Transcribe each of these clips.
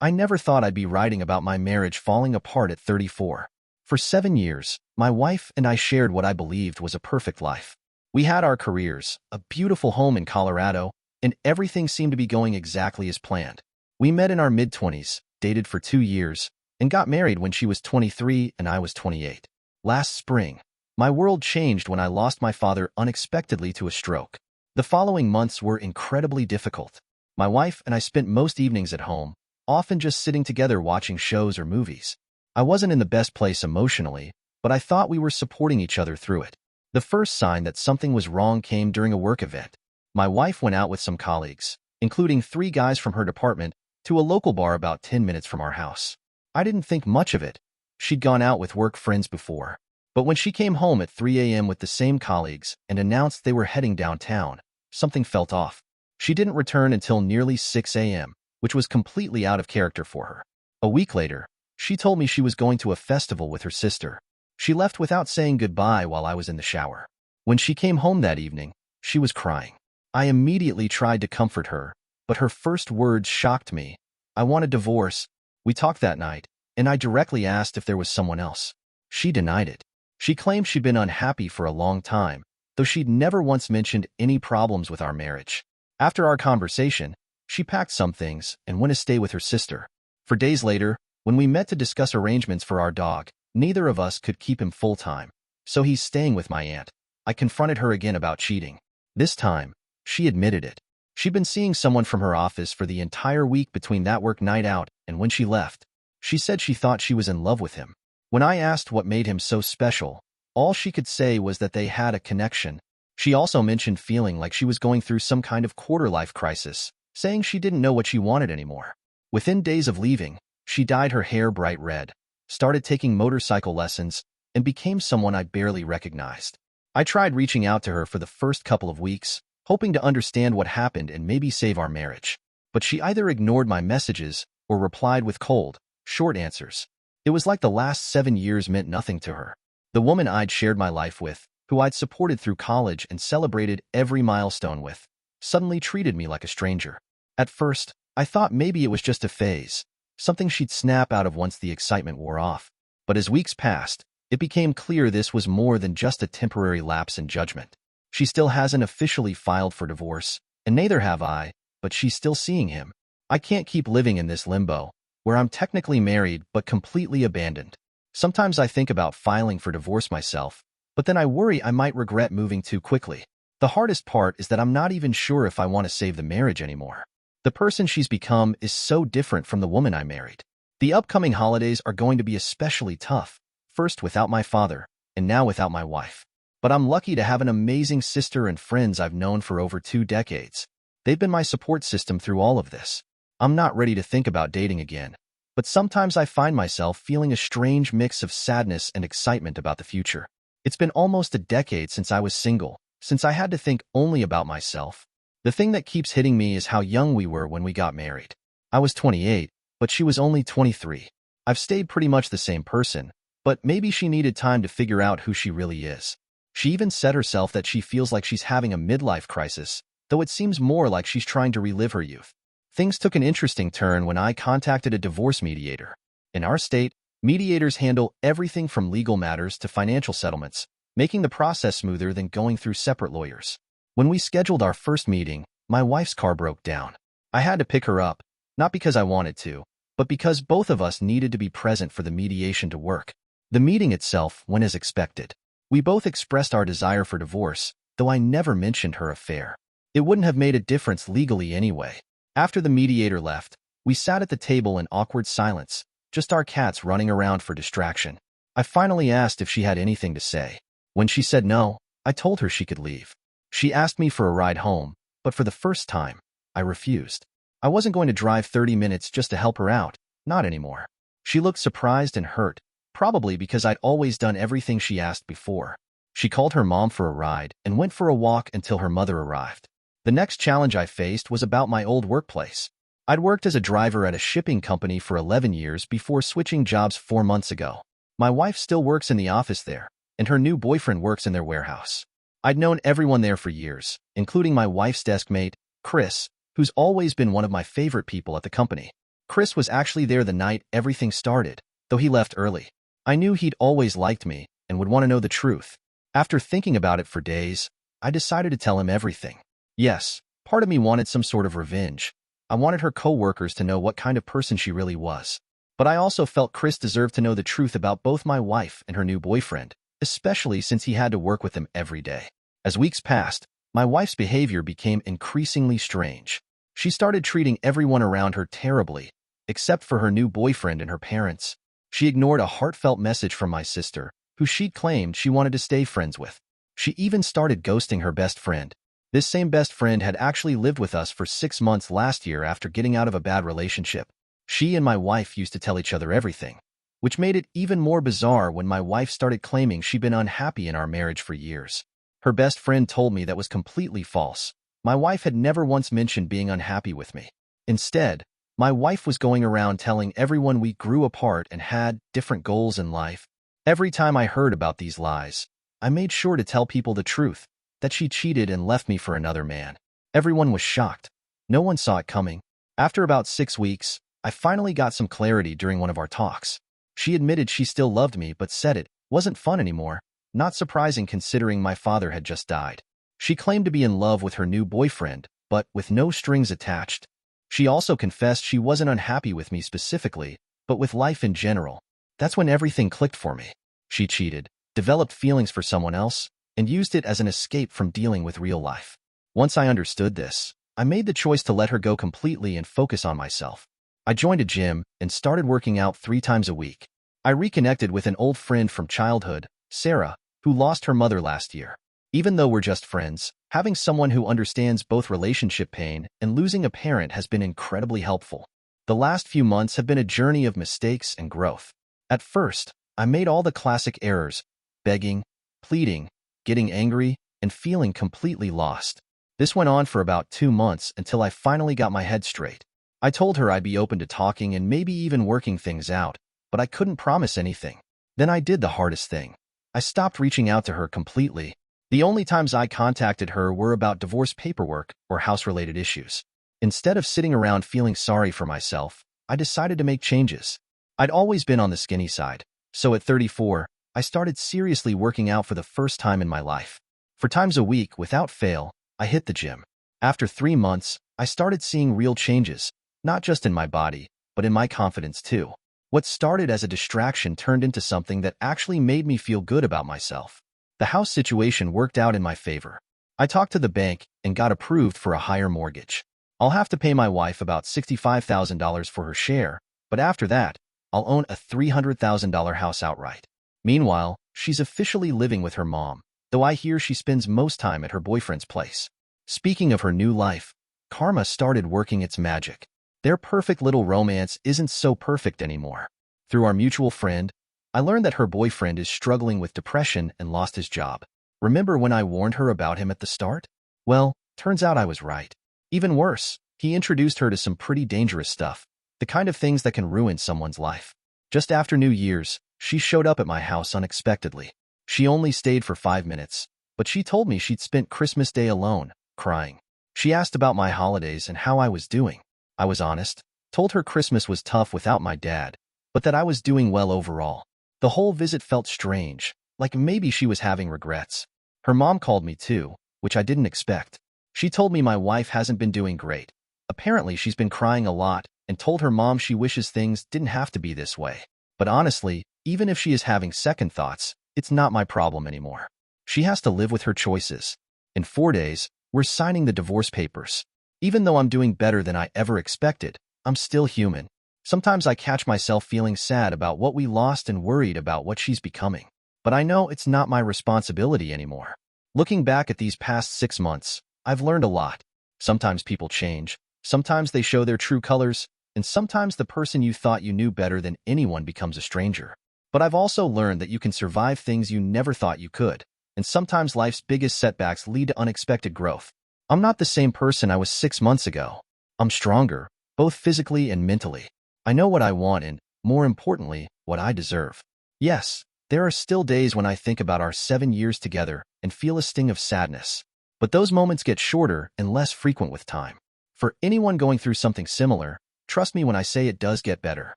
I never thought I'd be writing about my marriage falling apart at 34. For 7 years, my wife and I shared what I believed was a perfect life. We had our careers, a beautiful home in Colorado, and everything seemed to be going exactly as planned. We met in our mid-20s, dated for 2 years, and got married when she was 23 and I was 28. Last spring, my world changed when I lost my father unexpectedly to a stroke. The following months were incredibly difficult. My wife and I spent most evenings at home, often just sitting together watching shows or movies. I wasn't in the best place emotionally, but I thought we were supporting each other through it. The first sign that something was wrong came during a work event. My wife went out with some colleagues, including 3 guys from her department, to a local bar about 10 minutes from our house. I didn't think much of it. She'd gone out with work friends before. But when she came home at 3 a.m. with the same colleagues and announced they were heading downtown, something felt off. She didn't return until nearly 6 a.m., which was completely out of character for her. A week later, she told me she was going to a festival with her sister. She left without saying goodbye while I was in the shower. When she came home that evening, she was crying. I immediately tried to comfort her, but her first words shocked me. I want a divorce. We talked that night, and I directly asked if there was someone else. She denied it. She claimed she'd been unhappy for a long time, though she'd never once mentioned any problems with our marriage. After our conversation, she packed some things and went to stay with her sister. For days later, when we met to discuss arrangements for our dog, neither of us could keep him full-time, so he's staying with my aunt. I confronted her again about cheating. This time, she admitted it. She'd been seeing someone from her office for the entire week between that work night out and when she left. She said she thought she was in love with him. When I asked what made him so special, all she could say was that they had a connection. She also mentioned feeling like she was going through some kind of quarter-life crisis, saying she didn't know what she wanted anymore. Within days of leaving, she dyed her hair bright red, started taking motorcycle lessons, and became someone I barely recognized. I tried reaching out to her for the first couple of weeks, hoping to understand what happened and maybe save our marriage. But she either ignored my messages or replied with cold, short answers. It was like the last 7 years meant nothing to her. The woman I'd shared my life with, who I'd supported through college and celebrated every milestone with, suddenly treated me like a stranger. At first, I thought maybe it was just a phase, something she'd snap out of once the excitement wore off. But as weeks passed, it became clear this was more than just a temporary lapse in judgment. She still hasn't officially filed for divorce, and neither have I, but she's still seeing him. I can't keep living in this limbo, where I'm technically married but completely abandoned. Sometimes I think about filing for divorce myself, but then I worry I might regret moving too quickly. The hardest part is that I'm not even sure if I want to save the marriage anymore. The person she's become is so different from the woman I married. The upcoming holidays are going to be especially tough, first without my father, and now without my wife. But I'm lucky to have an amazing sister and friends I've known for over 2 decades. They've been my support system through all of this. I'm not ready to think about dating again, but sometimes I find myself feeling a strange mix of sadness and excitement about the future. It's been almost a decade since I was single, since I had to think only about myself. The thing that keeps hitting me is how young we were when we got married. I was 28, but she was only 23. I've stayed pretty much the same person, but maybe she needed time to figure out who she really is. She even said herself that she feels like she's having a midlife crisis, though it seems more like she's trying to relive her youth. Things took an interesting turn when I contacted a divorce mediator. In our state, mediators handle everything from legal matters to financial settlements, making the process smoother than going through separate lawyers. When we scheduled our first meeting, my wife's car broke down. I had to pick her up, not because I wanted to, but because both of us needed to be present for the mediation to work. The meeting itself went as expected. We both expressed our desire for divorce, though I never mentioned her affair. It wouldn't have made a difference legally anyway. After the mediator left, we sat at the table in awkward silence, just our cats running around for distraction. I finally asked if she had anything to say. When she said no, I told her she could leave. She asked me for a ride home, but for the first time, I refused. I wasn't going to drive 30 minutes just to help her out, not anymore. She looked surprised and hurt, probably because I'd always done everything she asked before. She called her mom for a ride and went for a walk until her mother arrived. The next challenge I faced was about my old workplace. I'd worked as a driver at a shipping company for 11 years before switching jobs 4 months ago. My wife still works in the office there, and her new boyfriend works in their warehouse. I'd known everyone there for years, including my wife's desk mate, Chris, who's always been one of my favorite people at the company. Chris was actually there the night everything started, though he left early. I knew he'd always liked me and would want to know the truth. After thinking about it for days, I decided to tell him everything. Yes, part of me wanted some sort of revenge. I wanted her co-workers to know what kind of person she really was. But I also felt Chris deserved to know the truth about both my wife and her new boyfriend, especially since he had to work with them every day. As weeks passed, my wife's behavior became increasingly strange. She started treating everyone around her terribly, except for her new boyfriend and her parents. She ignored a heartfelt message from my sister, who she'd claimed she wanted to stay friends with. She even started ghosting her best friend. This same best friend had actually lived with us for 6 months last year after getting out of a bad relationship. She and my wife used to tell each other everything, which made it even more bizarre when my wife started claiming she'd been unhappy in our marriage for years. Her best friend told me that was completely false. My wife had never once mentioned being unhappy with me. Instead, my wife was going around telling everyone we grew apart and had different goals in life. Every time I heard about these lies, I made sure to tell people the truth, that she cheated and left me for another man. Everyone was shocked. No one saw it coming. After about 6 weeks, I finally got some clarity during one of our talks. She admitted she still loved me but said it wasn't fun anymore, not surprising considering my father had just died. She claimed to be in love with her new boyfriend, but with no strings attached. She also confessed she wasn't unhappy with me specifically, but with life in general. That's when everything clicked for me. She cheated, developed feelings for someone else, and used it as an escape from dealing with real life. Once I understood this, I made the choice to let her go completely and focus on myself. I joined a gym and started working out 3 times a week. I reconnected with an old friend from childhood, Sarah, who lost her mother last year. Even though we're just friends, having someone who understands both relationship pain and losing a parent has been incredibly helpful. The last few months have been a journey of mistakes and growth. At first, I made all the classic errors: begging, pleading, getting angry, and feeling completely lost. This went on for about 2 months until I finally got my head straight. I told her I'd be open to talking and maybe even working things out, but I couldn't promise anything. Then I did the hardest thing. I stopped reaching out to her completely. The only times I contacted her were about divorce paperwork or house-related issues. Instead of sitting around feeling sorry for myself, I decided to make changes. I'd always been on the skinny side, so at 34, I started seriously working out for the first time in my life. 4 times a week, without fail, I hit the gym. After 3 months, I started seeing real changes, not just in my body, but in my confidence too. What started as a distraction turned into something that actually made me feel good about myself. The house situation worked out in my favor. I talked to the bank and got approved for a higher mortgage. I'll have to pay my wife about $65,000 for her share, but after that, I'll own a $300,000 house outright. Meanwhile, she's officially living with her mom, though I hear she spends most time at her boyfriend's place. Speaking of her new life, karma started working its magic. Their perfect little romance isn't so perfect anymore. Through our mutual friend, I learned that her boyfriend is struggling with depression and lost his job. Remember when I warned her about him at the start? Well, turns out I was right. Even worse, he introduced her to some pretty dangerous stuff, the kind of things that can ruin someone's life. Just after New Year's, she showed up at my house unexpectedly. She only stayed for 5 minutes, but she told me she'd spent Christmas Day alone, crying. She asked about my holidays and how I was doing. I was honest, told her Christmas was tough without my dad, but that I was doing well overall. The whole visit felt strange, like maybe she was having regrets. Her mom called me too, which I didn't expect. She told me my wife hasn't been doing great. Apparently she's been crying a lot and told her mom she wishes things didn't have to be this way. But honestly, even if she is having second thoughts, it's not my problem anymore. She has to live with her choices. In 4 days, we're signing the divorce papers. Even though I'm doing better than I ever expected, I'm still human. Sometimes I catch myself feeling sad about what we lost and worried about what she's becoming. But I know it's not my responsibility anymore. Looking back at these past 6 months, I've learned a lot. Sometimes people change, sometimes they show their true colors, and sometimes the person you thought you knew better than anyone becomes a stranger. But I've also learned that you can survive things you never thought you could, and sometimes life's biggest setbacks lead to unexpected growth. I'm not the same person I was 6 months ago. I'm stronger, both physically and mentally. I know what I want and, more importantly, what I deserve. Yes, there are still days when I think about our 7 years together and feel a sting of sadness. But those moments get shorter and less frequent with time. For anyone going through something similar, Trust me when I say it does get better.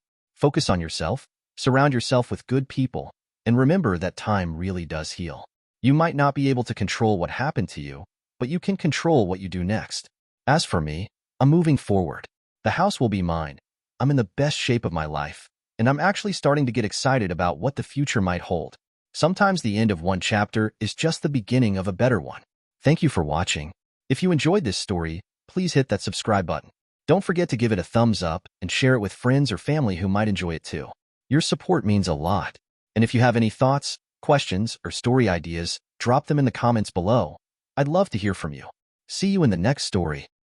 Focus on yourself, surround yourself with good people, and remember that time really does heal. You might not be able to control what happened to you, but you can control what you do next. As for me, I'm moving forward. The house will be mine. I'm in the best shape of my life, and I'm actually starting to get excited about what the future might hold. Sometimes the end of one chapter is just the beginning of a better one. Thank you for watching. If you enjoyed this story, please hit that subscribe button. Don't forget to give it a thumbs up and share it with friends or family who might enjoy it too. Your support means a lot. And if you have any thoughts, questions, or story ideas, drop them in the comments below. I'd love to hear from you. See you in the next story.